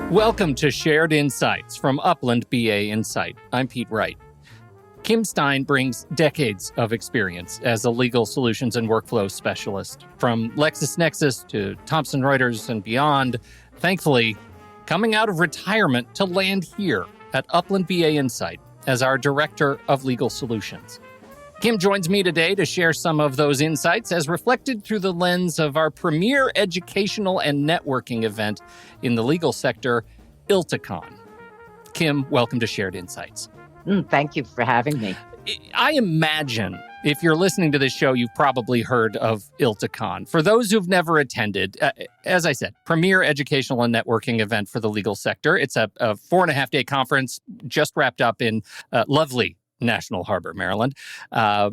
Welcome to Shared Insights from Upland BA Insight. I'm Pete Wright. Kim Stein brings decades of experience as a legal solutions and workflow specialist. From LexisNexis to Thomson Reuters and beyond, thankfully, coming out of retirement to land here at Upland BA Insight as our Director of Legal Solutions. Kim joins me today to share some of those insights as reflected through the lens of our premier educational and networking event in the legal sector, ILTACON. Kim, welcome to Shared Insights. Thank you for having me. I imagine if you're listening to this show, you've probably heard of ILTACON. For those who've never attended, as I said, premier educational and networking event for the legal sector. It's a 4.5-day conference just wrapped up in lovely National Harbor, Maryland.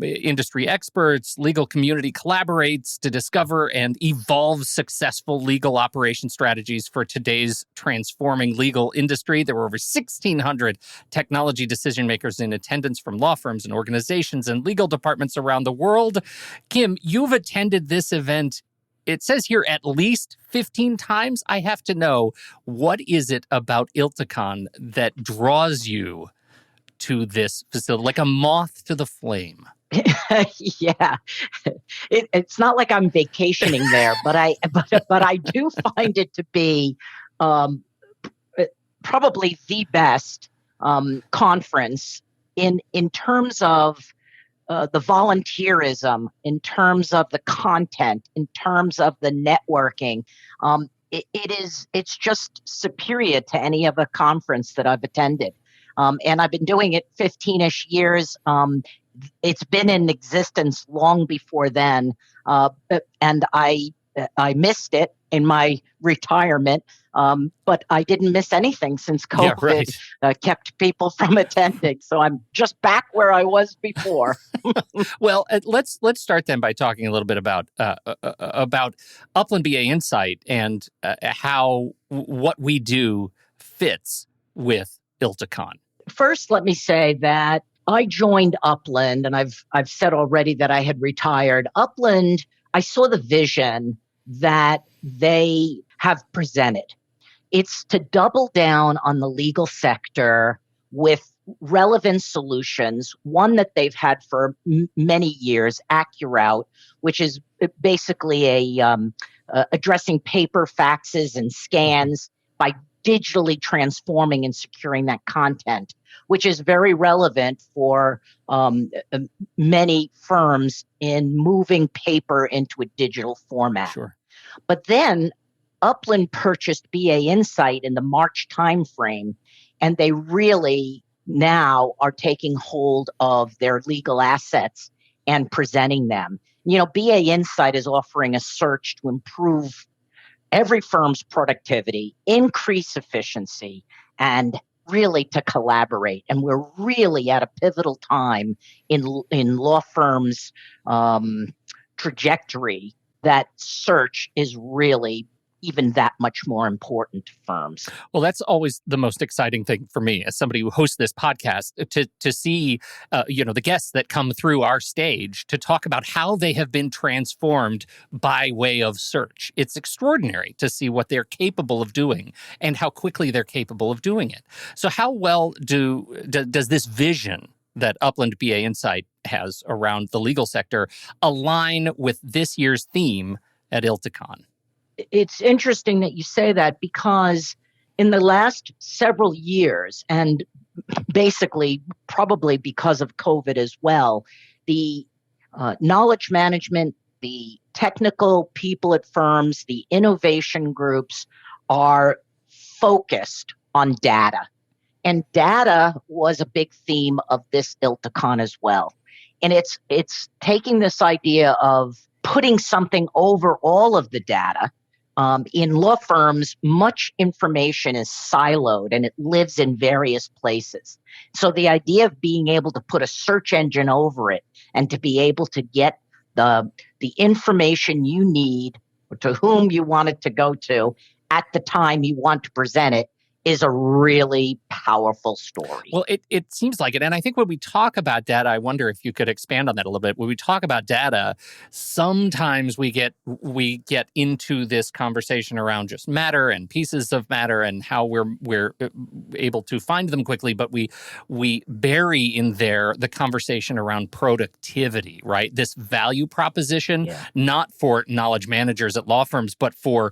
Industry experts, legal community collaborates to discover and evolve successful legal operation strategies for today's transforming legal industry. There were over 1,600 technology decision makers in attendance from law firms and organizations and legal departments around the world. Kim, you've attended this event, it says here, at least 15 times. I have to know, what is it about ILTACON that draws you to this facility, like a moth to the flame? Yeah, it's not like I'm vacationing there, but I do find it to be probably the best conference in terms of the volunteerism, in terms of the content, in terms of the networking. It's just superior to any other conference that I've attended. And I've been doing it 15-ish years. It's been in existence long before then. And I missed it in my retirement. But I didn't miss anything since COVID kept people from attending. So I'm just back where I was before. Well, let's start then by talking a little bit about Upland BA Insight and how what we do fits with ILTACON. First, let me say that I joined Upland, and I've said already that I had retired. Upland, I saw the vision that they have presented. It's to double down on the legal sector with relevant solutions, one that they've had for many years, AccuRoute, which is basically addressing paper, faxes, and scans by digitally transforming and securing that content, which is very relevant for many firms in moving paper into a digital format. Sure. But then Upland purchased BA Insight in the March timeframe, and they really now are taking hold of their legal assets and presenting them. You know, BA Insight is offering a search to improve every firm's productivity, increase efficiency, and really to collaborate. And we're really at a pivotal time in law firms' trajectory that search is really even that much more important to firms. Well, that's always the most exciting thing for me as somebody who hosts this podcast, to see the guests that come through our stage to talk about how they have been transformed by way of search. It's extraordinary to see what they're capable of doing and how quickly they're capable of doing it. So how well does this vision that Upland BA Insight has around the legal sector align with this year's theme at ILTACON? It's interesting that you say that, because in the last several years, and basically probably because of COVID as well, the knowledge management, the technical people at firms, the innovation groups are focused on data. And data was a big theme of this ILTACON as well. And it's taking this idea of putting something over all of the data. In law firms, much information is siloed and it lives in various places. So the idea of being able to put a search engine over it and to be able to get the information you need, to whom you want it to go to, at the time you want to present it, is a really powerful story. Well, it seems like it. And I think when we talk about data, I wonder if you could expand on that a little bit. When we talk about data, sometimes we get into this conversation around just matter and pieces of matter and how we're able to find them quickly, but we bury in there the conversation around productivity, right? This value proposition, not for knowledge managers at law firms, but for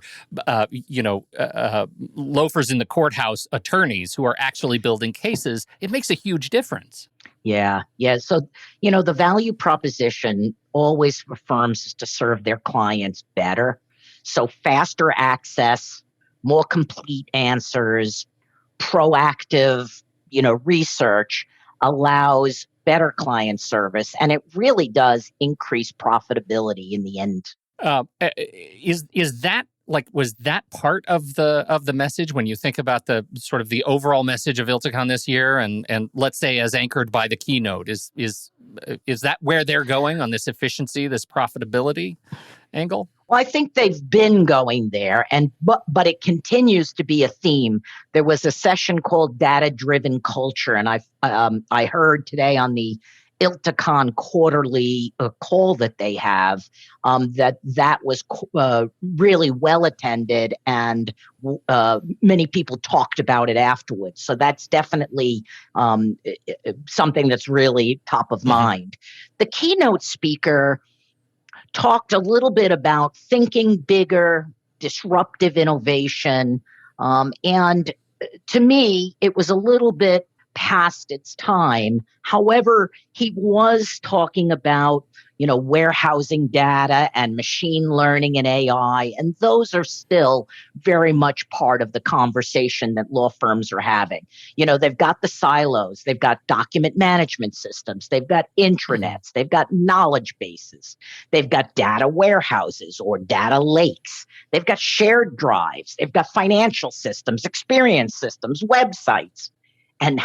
loafers in the courthouse, attorneys who are actually building cases. It makes a huge difference. Yeah. So, the value proposition always for firms is to serve their clients better. So faster access, more complete answers, proactive, research allows better client service. And it really does increase profitability in the end. Is that was that part of the message when you think about the sort of the overall message of ILTACON this year, and let's say as anchored by the keynote, is that where they're going on this efficiency, this profitability angle? Well, I think they've been going there, but it continues to be a theme. There was a session called Data-Driven Culture, and I heard today on the ILTACON quarterly call that they have, that was really well attended, and many people talked about it afterwards. So that's definitely something that's really top of mind. The keynote speaker talked a little bit about thinking bigger, disruptive innovation, and to me, it was a little bit past its time. However, he was talking about, warehousing data and machine learning and AI, and those are still very much part of the conversation that law firms are having. They've got the silos, they've got document management systems, they've got intranets, they've got knowledge bases, they've got data warehouses or data lakes, they've got shared drives, they've got financial systems, experience systems, websites. And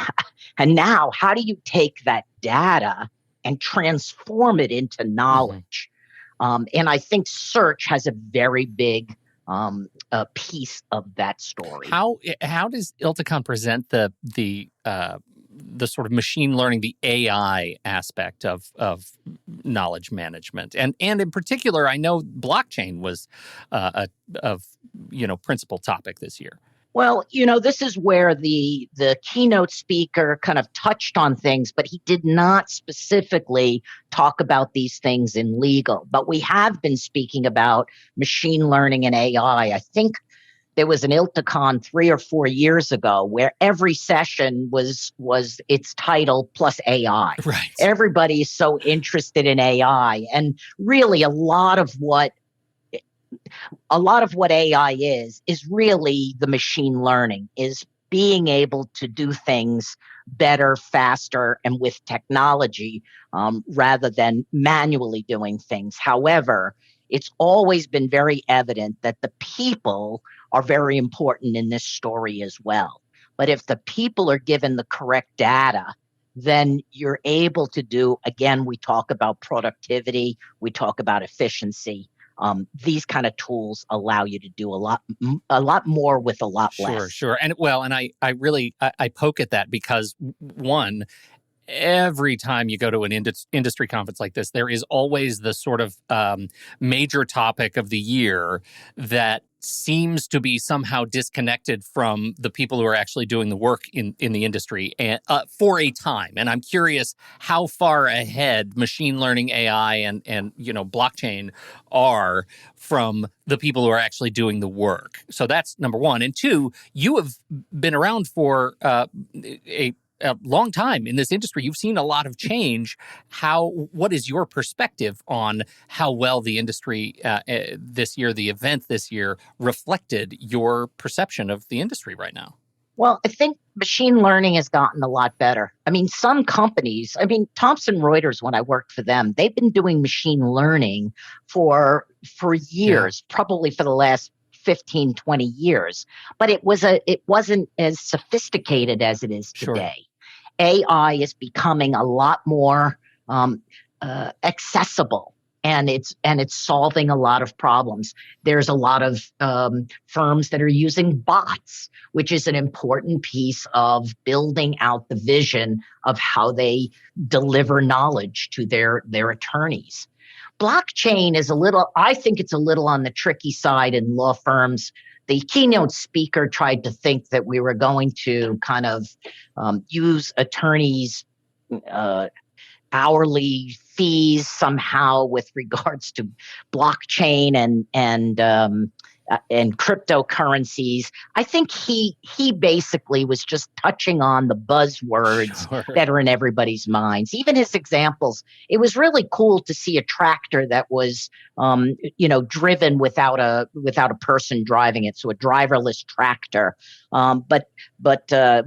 now, how do you take that data and transform it into knowledge? And I think search has a very big piece of that story. How does ILTACON present the sort of machine learning, the AI aspect of knowledge management, and in particular, I know blockchain was a principal topic this year. Well, this is where the keynote speaker kind of touched on things, but he did not specifically talk about these things in legal. But we have been speaking about machine learning and AI. I think there was an ILTACON 3 or 4 years ago where every session was its title plus AI. Right. Everybody is so interested in AI, and really a lot of what AI is really the machine learning, is being able to do things better, faster, and with technology rather than manually doing things. However, it's always been very evident that the people are very important in this story as well. But if the people are given the correct data, then you're able to do, again, we talk about productivity, we talk about efficiency. These kind of tools allow you to do a lot more with a lot less. Sure. And I really poke at that because one, every time you go to an industry conference like this, there is always the sort of major topic of the year that seems to be somehow disconnected from the people who are actually doing the work in the industry and for a time. And I'm curious how far ahead machine learning, AI, and blockchain are from the people who are actually doing the work. So that's number one. And two, you have been around for a long time in this industry. You've seen a lot of change. What is your perspective on how well the industry this year, the event this year, reflected your perception of the industry right now? Well, I think machine learning has gotten a lot better. I mean, some companies, Thomson Reuters, when I worked for them, they've been doing machine learning for years, probably for the last 15, 20 years. But it wasn't as sophisticated as it is today. Sure. AI is becoming a lot more accessible. and it's solving a lot of problems. There's a lot of firms that are using bots, which is an important piece of building out the vision of how they deliver knowledge to their attorneys. Blockchain is I think it's a little on the tricky side in law firms. The keynote speaker tried to think that we were going to kind of use attorneys' hourly fees somehow with regards to blockchain and cryptocurrencies. I think he basically was just touching on the buzzwords that are in everybody's minds. Even his examples, it was really cool to see a tractor that was driven without a person driving it, so a driverless tractor. But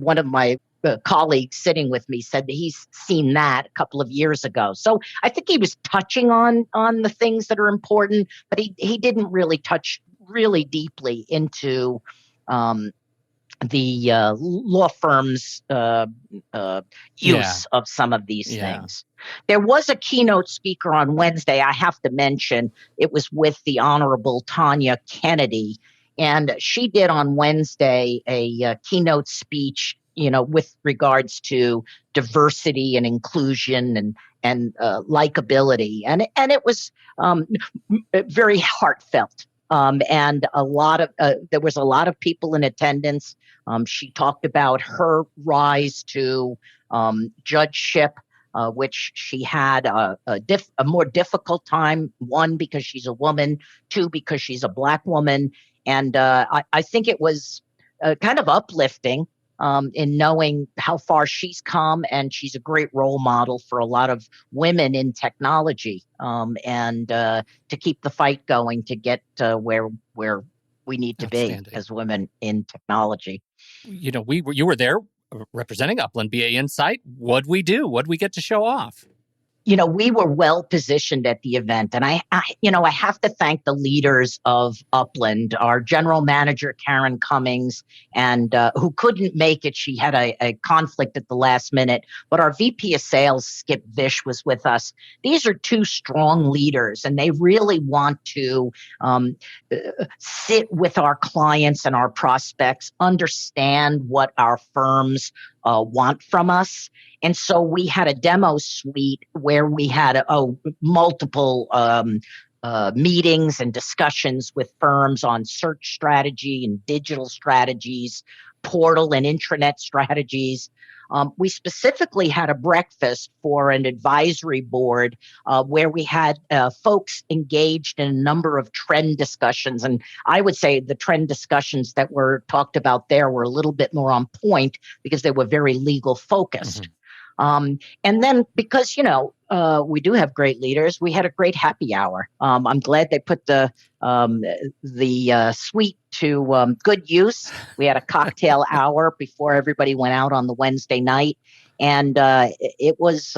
one of my colleagues sitting with me said that he's seen that a couple of years ago. So I think he was touching on the things that are important, but he didn't really touch really deeply into the law firm's use of some of these things. There was a keynote speaker on Wednesday. I have to mention it was with the Honorable Tanya Kennedy, and she did on Wednesday a keynote speech, with regards to diversity and inclusion and likability, and it was very heartfelt. And there was a lot of people in attendance. She talked about her rise to judgeship, which she had a more difficult time. One, because she's a woman. Two, because she's a Black woman. And I think it was kind of uplifting in knowing how far she's come, and she's a great role model for a lot of women in technology, and to keep the fight going to get where we need to be as women in technology. You were there representing Upland BA Insight. What'd we do? What'd we get to show off? We were well positioned at the event, and I have to thank the leaders of Upland, our general manager, Karen Cummings, and who couldn't make it. She had a conflict at the last minute, but our VP of sales, Skip Vish, was with us. These are two strong leaders, and they really want to sit with our clients and our prospects, understand what our firms want from us. And so we had a demo suite where we had multiple meetings and discussions with firms on search strategy and digital strategies, portal and intranet strategies. We specifically had a breakfast for an advisory board where we had folks engaged in a number of trend discussions. And I would say the trend discussions that were talked about there were a little bit more on point because they were very legal focused. Mm-hmm. And then because, we do have great leaders, we had a great happy hour. I'm glad they put the suite to good use. We had a cocktail hour before everybody went out on the Wednesday night. And it was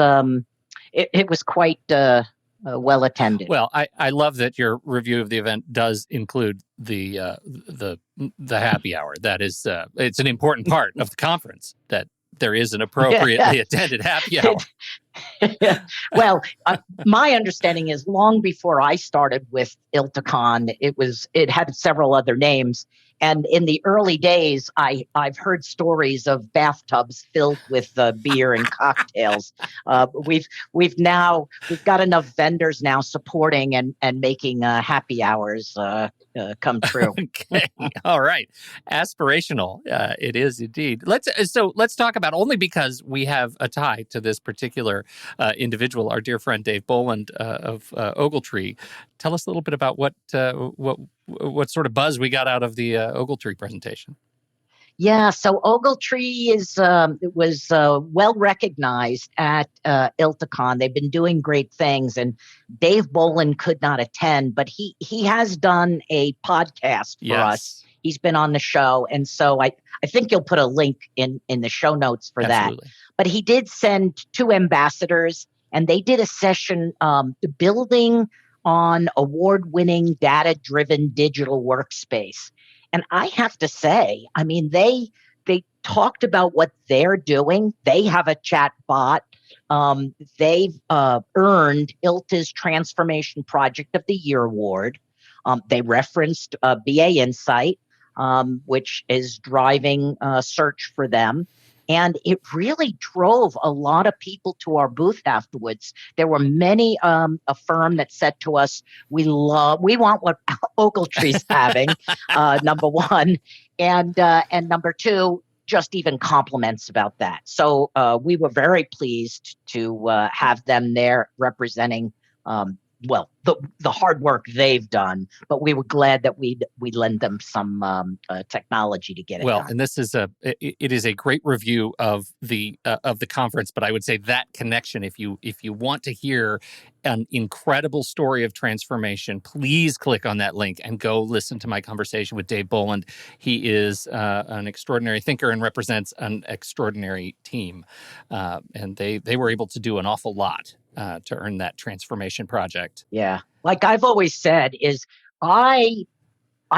quite well attended. Well, I love that your review of the event does include the happy hour. That is, it's an important part of the conference, that there is an appropriately attended happy hour. Well, my understanding is long before I started with ILTACON, it had several other names. And in the early days, I've heard stories of bathtubs filled with beer and cocktails. We've got enough vendors now supporting and making happy hours come true. Okay, all right, aspirational. It is indeed. Let's talk about, only because we have a tie to this particular individual, our dear friend Dave Boland of Ogletree. Tell us a little bit about what sort of buzz we got out of the Ogletree presentation. Yeah, so Ogletree was well recognized at ILTACON. They've been doing great things, and Dave Boland could not attend, but he has done a podcast for us. He's been on the show, and so I think you'll put a link in the show notes for Absolutely. that. But he did send 2 ambassadors, and they did a session building on award-winning data-driven digital workspace. And I have to say, I mean, they talked about what they're doing. They have a chat bot They've earned ILTA's Transformation Project of the Year award. They referenced BA Insight, which is driving search for them. And it really drove a lot of people to our booth afterwards. There were many a firm that said to us, we want what Ogletree's having, number one. And number two, just even compliments about that. So we were very pleased to have them there representing the hard work they've done, but we were glad that we'd lend them some technology to get it done. And this is it is a great review of the conference, but I would say that connection, if you want to hear an incredible story of transformation, please click on that link and go listen to my conversation with Dave Boland. He is an extraordinary thinker and represents an extraordinary team, and they were able to do an awful lot to earn that transformation project. Yeah. Like I've always said, is I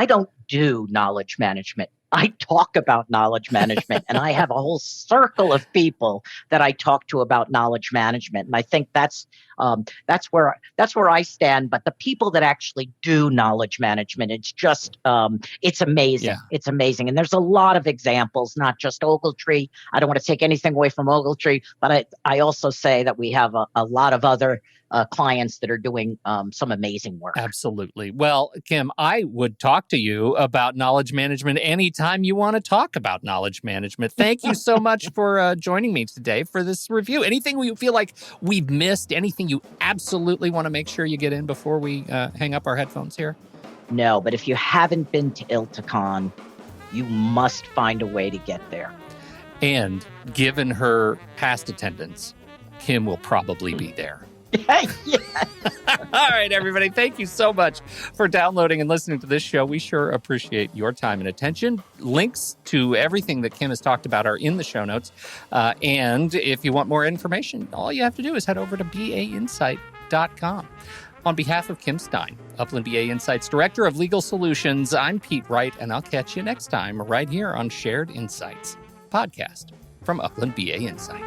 don't do knowledge management. I talk about knowledge management, and I have a whole circle of people that I talk to about knowledge management. And I think that's where I stand. But the people that actually do knowledge management, it's just it's amazing. Yeah. It's amazing, and there's a lot of examples, not just Ogletree. I don't want to take anything away from Ogletree, but I also say that we have a lot of other clients that are doing some amazing work. Absolutely. Well, Kim, I would talk to you about knowledge management anytime you want to talk about knowledge management. Thank you so much for joining me today for this review. Anything you feel like we've missed? Anything you absolutely want to make sure you get in before we hang up our headphones here? No, but if you haven't been to ILTACON, you must find a way to get there. And given her past attendance, Kim will probably be there. Yeah. All right, everybody. Thank you so much for downloading and listening to this show. We sure appreciate your time and attention. Links to everything that Kim has talked about are in the show notes. And if you want more information, all you have to do is head over to bainsight.com. On behalf of Kim Stein, Upland BA Insight's Director of Legal Solutions, I'm Pete Wright, and I'll catch you next time right here on Shared Insights, podcast from Upland BA Insight.